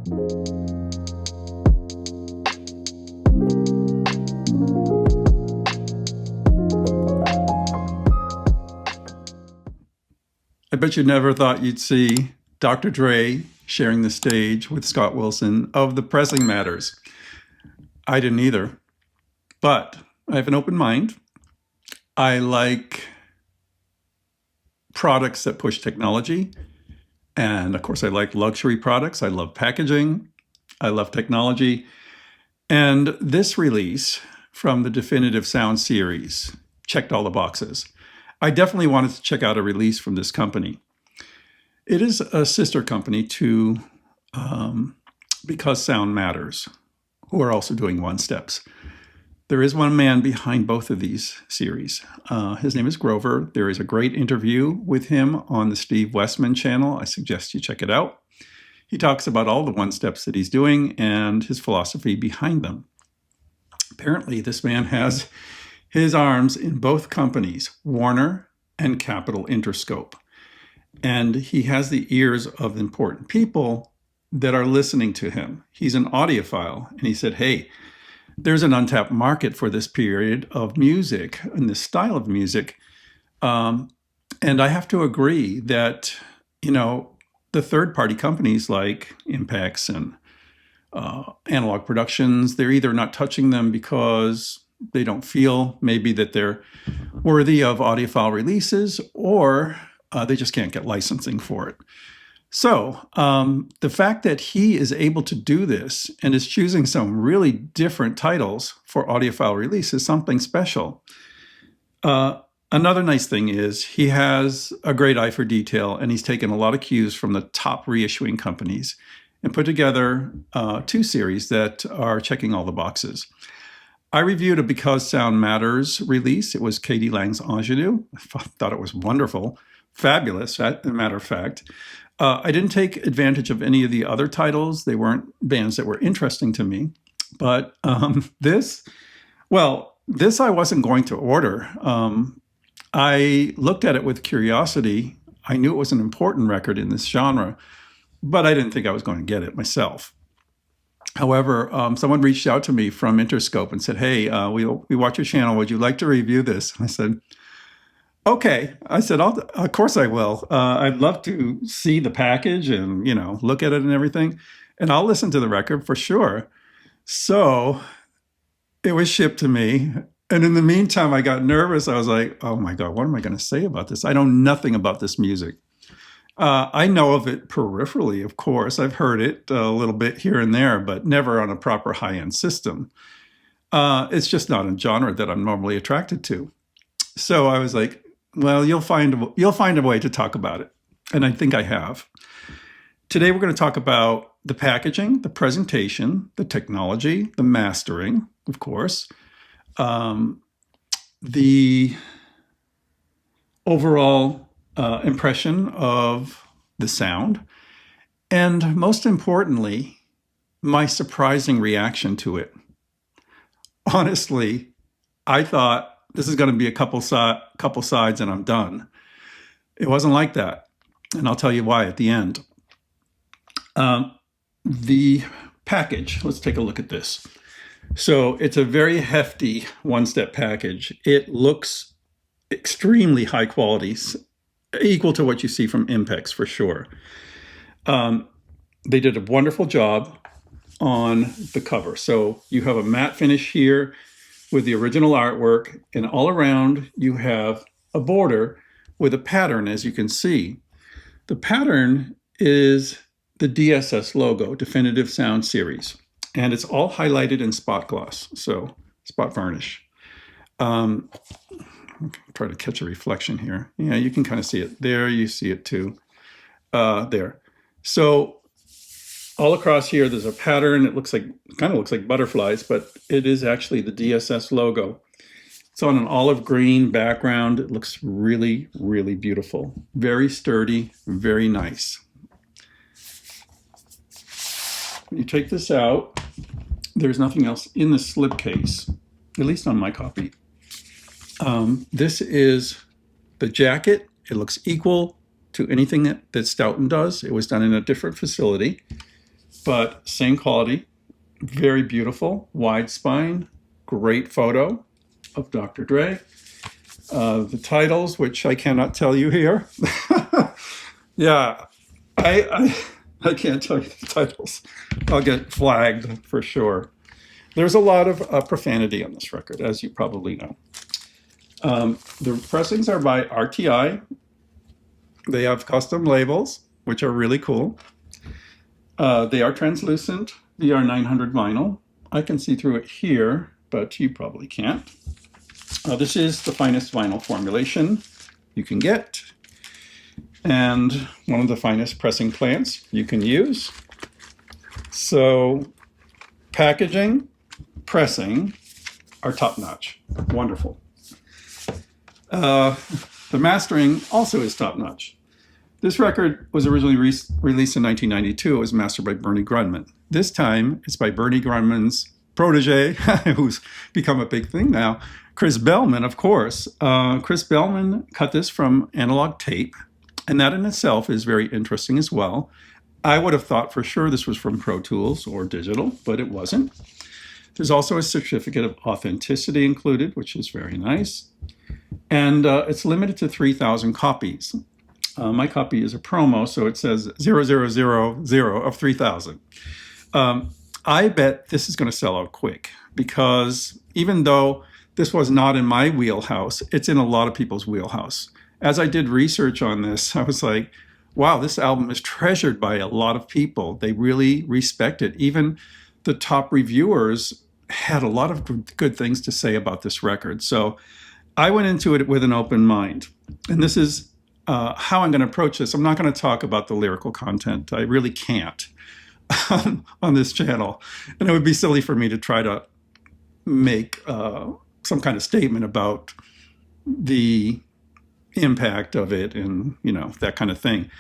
I bet you never thought you'd see Dr. Dre sharing the stage with Scott Wilson of the Pressing Matters. I didn't either, but I have an open mind. I like products that push technology. And of course, I like luxury products. I love packaging. I love technology. And this release from the Definitive Sound series checked all the boxes. I definitely wanted to check out a release from this company. It is a sister company to Because Sound Matters, who are also doing one steps. There is one man behind both of these series. His name is Grover. There is a great interview with him on the Steve Westman channel. I suggest you check it out. He talks about all the one steps that he's doing and his philosophy behind them. Apparently, this man has his arms in both companies, Warner and Capitol Interscope. And he has the ears of important people that are listening to him. He's an audiophile. And he said, hey, there's an untapped market for this period of music and this style of music. And I have to agree that, the third-party companies like Impacts and Analog Productions, they're either not touching them because they don't feel maybe that they're worthy of audiophile releases, or they just can't get licensing for it. So the fact that he is able to do this and is choosing some really different titles for audiophile release is something special. Another nice thing is he has a great eye for detail, and he's taken a lot of cues from the top reissuing companies and put together 2 series that are checking all the boxes. I reviewed a Because Sound Matters release. It was Katie Lang's Ingenue. I thought it was wonderful, fabulous, as a matter of fact. I didn't take advantage of any of the other titles. They weren't bands that were interesting to me. But this I wasn't going to order. I looked at it with curiosity. I knew it was an important record in this genre, but I didn't think I was going to get it myself. However, someone reached out to me from Interscope and said, hey, we watch your channel. Would you like to review this? I said, okay. I said, of course I will. I'd love to see the package and, look at it and everything. And I'll listen to the record for sure. So it was shipped to me. And in the meantime, I got nervous. I was like, oh my God, what am I going to say about this? I know nothing about this music. I know of it peripherally, of course. I've heard it a little bit here and there, but never on a proper high-end system. It's just not a genre that I'm normally attracted to. So I was like, well, you'll find a way to talk about it. And I think I have. Today, we're going to talk about the packaging, the presentation, the technology, the mastering, of course, the overall impression of the sound, and most importantly, my surprising reaction to it. Honestly, I thought this is going to be a couple sides and I'm done. It wasn't like that, and I'll tell you why at the end. The package, let's take a look at this. So it's a very hefty one-step package. It looks extremely high quality, equal to what you see from Impex for sure. They did a wonderful job on the cover. So you have a matte finish here with the original artwork, and all around you have a border with a pattern, as you can see. The pattern is the DSS logo, Definitive Sound Series, and it's all highlighted in spot gloss, so spot varnish. Try to catch a reflection here. Yeah, you can kind of see it there. You see it too. There. So all across here, there's a pattern. It kind of looks like butterflies, but it is actually the DSS logo. It's on an olive green background. It looks really, really beautiful. Very sturdy, very nice. When you take this out, there's nothing else in the slipcase, at least on my copy. This is the jacket. It looks equal to anything that Stoughton does. It was done in a different facility. but same quality, very beautiful, wide spine, great photo of Dr. Dre. The titles, which I cannot tell you here. Yeah, I can't tell you the titles. I'll get flagged for sure. There's a lot of profanity on this record, as you probably know. The pressings are by RTI. They have custom labels, which are really cool. They are translucent VR 900 vinyl. I can see through it here, but you probably can't. This is the finest vinyl formulation you can get, and one of the finest pressing plants you can use. So packaging, pressing are top-notch. Wonderful. The mastering also is top-notch. This record was originally released in 1992. It was mastered by Bernie Grundman. This time, it's by Bernie Grundman's protege, who's become a big thing now, Chris Bellman, of course. Chris Bellman cut this from analog tape, and that in itself is very interesting as well. I would have thought for sure this was from Pro Tools or digital, but it wasn't. There's also a certificate of authenticity included, which is very nice. And it's limited to 3,000 copies. My copy is a promo, so it says 0000 of 3,000. I bet this is going to sell out quick, because even though this was not in my wheelhouse, it's in a lot of people's wheelhouse. As I did research on this, I was like, wow, this album is treasured by a lot of people. They really respect it. Even the top reviewers had a lot of good things to say about this record. So I went into it with an open mind. And this is how I'm going to approach this. I'm not going to talk about the lyrical content. I really can't on this channel. And it would be silly for me to try to make some kind of statement about the impact of it and, that kind of thing.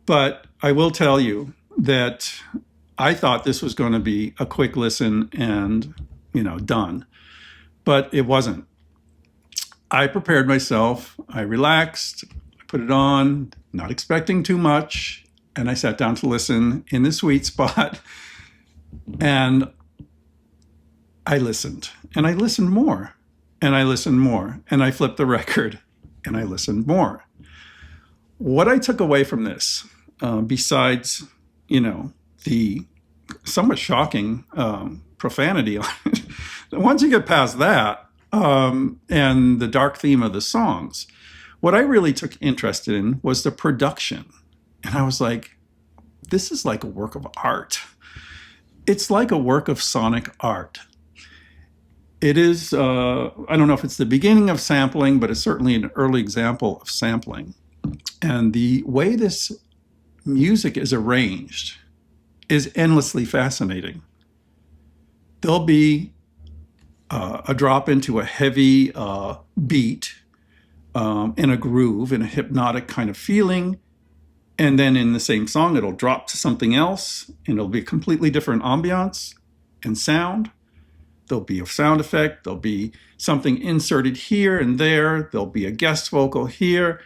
But I will tell you that I thought this was going to be a quick listen and, done. But it wasn't. I prepared myself. I relaxed. I put it on, not expecting too much. And I sat down to listen in the sweet spot. And I listened. And I listened more. And I listened more. And I flipped the record. And I listened more. What I took away from this, besides, the somewhat shocking profanity, once you get past that, and the dark theme of the songs, what I really took interest in was the production. And I was like, this is like a work of art. It's like a work of sonic art. It is, I don't know if it's the beginning of sampling, but it's certainly an early example of sampling. And the way this music is arranged is endlessly fascinating. There'll be a drop into a heavy beat in a groove, in a hypnotic kind of feeling. And then in the same song, it'll drop to something else, and it'll be a completely different ambiance and sound. There'll be a sound effect. There'll be something inserted here and there. There'll be a guest vocal here.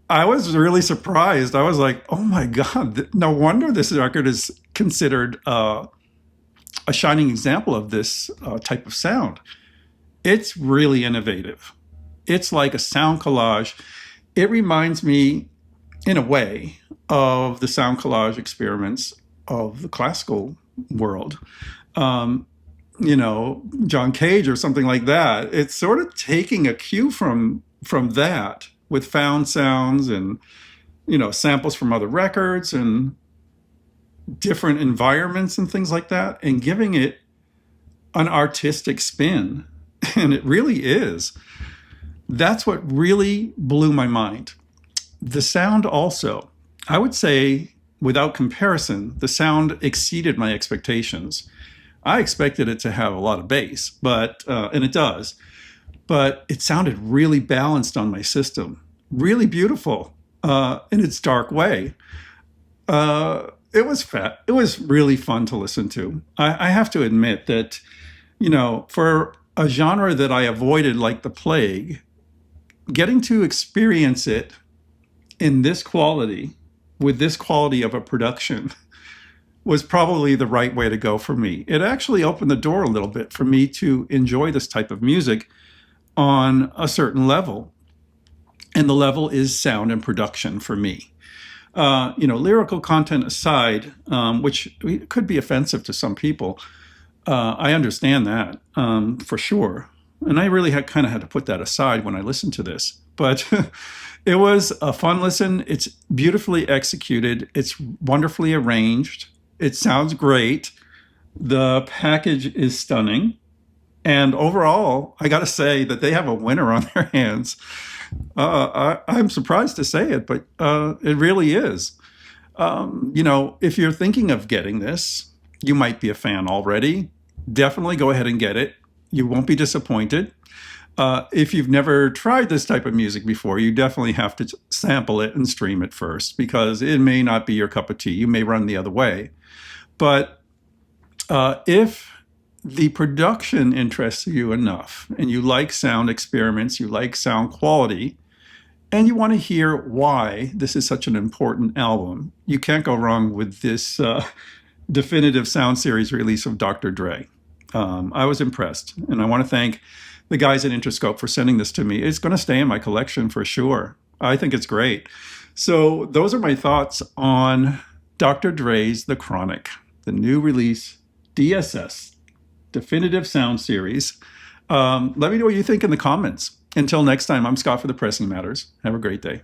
I was really surprised. I was like, oh my God, no wonder this record is considered a shining example of this type of sound. It's really innovative. It's like a sound collage. It reminds me, in a way, of the sound collage experiments of the classical world. John Cage or something like that. It's sort of taking a cue from that with found sounds and, samples from other records and different environments and things like that, and giving it an artistic spin. And it really is. That's what really blew my mind. The sound also, I would say, without comparison, the sound exceeded my expectations. I expected it to have a lot of bass, and it does, but it sounded really balanced on my system, really beautiful in its dark way. It was really fun to listen to. I have to admit that, for a genre that I avoided like the plague, getting to experience it in this quality with this quality of a production was probably the right way to go for me. It actually opened the door a little bit for me to enjoy this type of music on a certain level. And the level is sound and production for me. Lyrical content aside, which could be offensive to some people, I understand that for sure. And I really kind of had to put that aside when I listened to this. But it was a fun listen. It's beautifully executed. It's wonderfully arranged. It sounds great. The package is stunning. And overall, I got to say that they have a winner on their hands. I'm surprised to say it, but it really is. If you're thinking of getting this, you might be a fan already. Definitely go ahead and get it. You won't be disappointed. If you've never tried this type of music before, you definitely have to sample it and stream it first, because it may not be your cup of tea. You may run the other way. But if the production interests you enough and you like sound experiments, you like sound quality, and you want to hear why this is such an important album, you can't go wrong with this definitive sound series release of Dr. Dre. I was impressed, and I want to thank the guys at Interscope for sending this to me. It's going to stay in my collection for sure. I think it's great. So those are my thoughts on Dr. Dre's The Chronic, the new release DSS, Definitive Sound Series. Let me know what you think in the comments. Until next time, I'm Scott for the Pressing Matters. Have a great day.